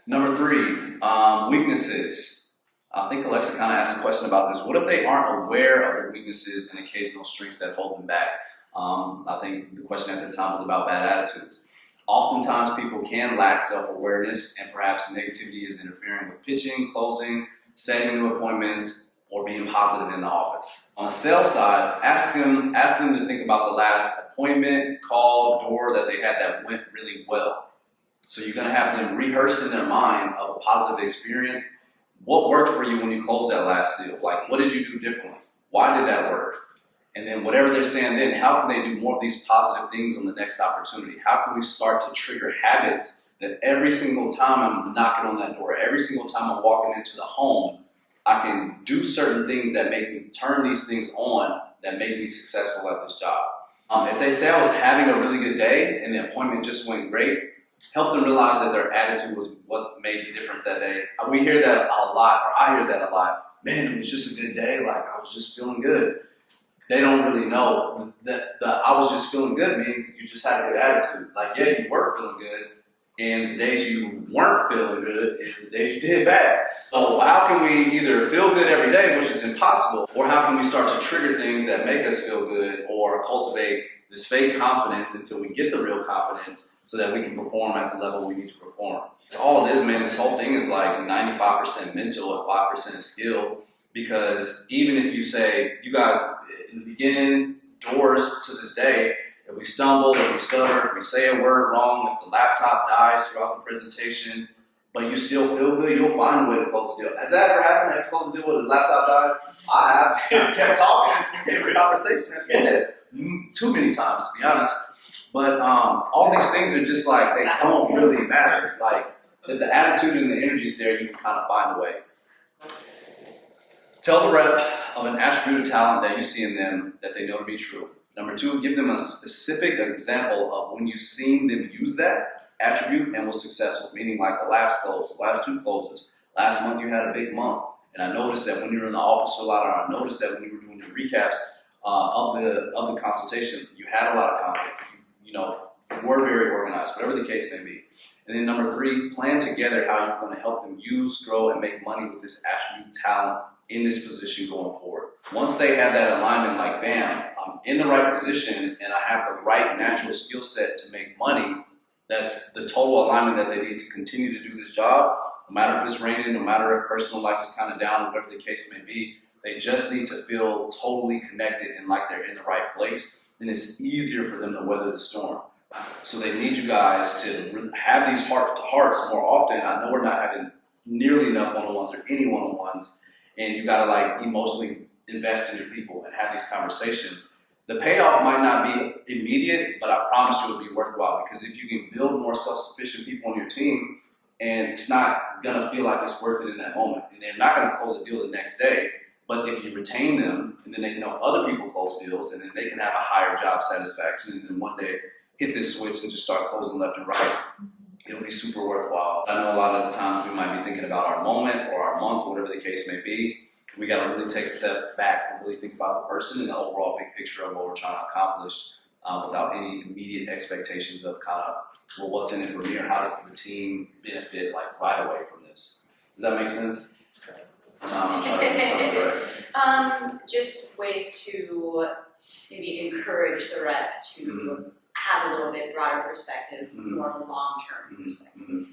Number 3, weaknesses. I think Alexa kind of asked a question about this. What if they aren't aware of their weaknesses and occasional strengths that hold them back? I think the question at the time was about bad attitudes. Oftentimes people can lack self-awareness and perhaps negativity is interfering with pitching, closing, setting new appointments, or being positive in the office. On the sales side, ask them to think about the last appointment, call, door that they had that went really well. So you're gonna have them rehearse in their mind of a positive experience. What worked for you when you closed that last deal? Like, what did you do differently? Why did that work? And then whatever they're saying then, how can they do more of these positive things on the next opportunity? How can we start to trigger habits that every single time I'm knocking on that door, every single time I'm walking into the home, I can do certain things that make me turn these things on that make me successful at this job. If they say I was having a really good day and the appointment just went great, help them realize that their attitude was what made the difference that day. We hear that a lot, or I hear that a lot. Man, it was just a good day. Like, I was just feeling good. They don't really know that the I was just feeling good means you just had a good attitude. Like, yeah, you were feeling good, and the days you weren't feeling good is the days you did bad. So how can we either feel good every day, which is impossible, or how can we start to trigger things that make us feel good or cultivate this fake confidence until we get the real confidence so that we can perform at the level we need to perform? That's all it is, man. This whole thing is like 95% mental and 5% skill, because even if you say, you guys, in the beginning, doors to this day, if we stumble, if we stutter, if we say a word wrong, if the laptop dies throughout the presentation, but you still feel good, you'll find a way to close the deal. Has that ever happened? Have you closed a deal with the laptop died? I have. Kept talking, every conversation, I've been there too many times, to be honest. But all these things are just like, they don't really matter. Like, if the attitude and the energy is there, you can kind of find a way. Tell the rep of an attribute of talent that you see in them that they know to be true. Number 2, give them a specific example of when you've seen them use that attribute and was successful, meaning like the last close, the last 2 closes. Last month you had a big month, and I noticed that when you were in the office a lot, or I noticed that when you were doing your recaps of the consultation, you had a lot of confidence. You were very organized, whatever the case may be. And then number 3, plan together how you're going to help them use, grow, and make money with this attribute talent in this position going forward. Once they have that alignment, like, bam, I'm in the right position and I have the right natural skill set to make money, that's the total alignment that they need to continue to do this job. No matter if it's raining, no matter if personal life is kind of down, whatever the case may be, they just need to feel totally connected and like they're in the right place. Then it's easier for them to weather the storm. So they need you guys to have these heart-to-hearts more often. I know we're not having nearly enough one-on-ones or any one-on-ones, and you gotta like emotionally invest in your people and have these conversations. The payoff might not be immediate, but I promise you it'll be worthwhile, because if you can build more self-sufficient people on your team, and it's not gonna feel like it's worth it in that moment, and they're not gonna close a deal the next day. But if you retain them, and then they can help other people close deals, and then they can have a higher job satisfaction, and then one day hit this switch and just start closing left and right, it'll be super worthwhile. I know a lot of the times we might be thinking about our moment or our month, or whatever the case may be. We gotta really take a step back and really think about the person and the overall big picture of what we're trying to accomplish, without any immediate expectations of kind of, well, what's in it for me, or how does the team benefit like right away from this? Does that make sense? Just ways to maybe encourage the rep to have a little bit broader perspective, more of a long-term perspective.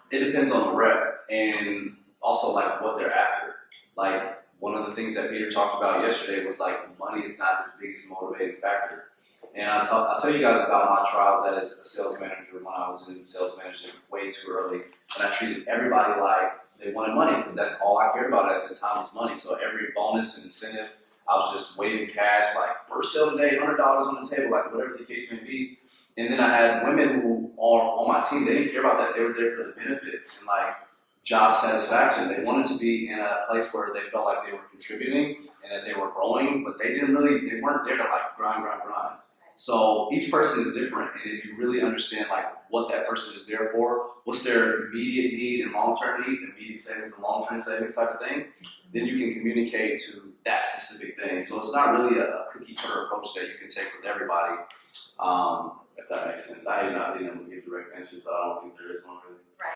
It depends on the rep, and also like what they're after. Like, one of the things that Peter talked about yesterday was like, money is not his biggest motivating factor. And I'll tell you guys about my trials as a sales manager when I was in sales management way too early, and I treated everybody like they wanted money, because that's all I cared about at the time was money. So every bonus and incentive, I was just waving cash, like, first sale today, $100 on the table, like whatever the case may be. And then I had women who on my team, they didn't care about that. They were there for the benefits and like job satisfaction. They wanted to be in a place where they felt like they were contributing and that they were growing, but they weren't there to like grind. So each person is different, and if you really understand like what that person is there for, what's their immediate need and long-term need, immediate savings and long-term savings type of thing, then you can communicate to that specific thing. So it's not really a cookie-cutter approach that you can take with everybody, if that makes sense. I hate not being able to give direct answers, but I don't think there is one.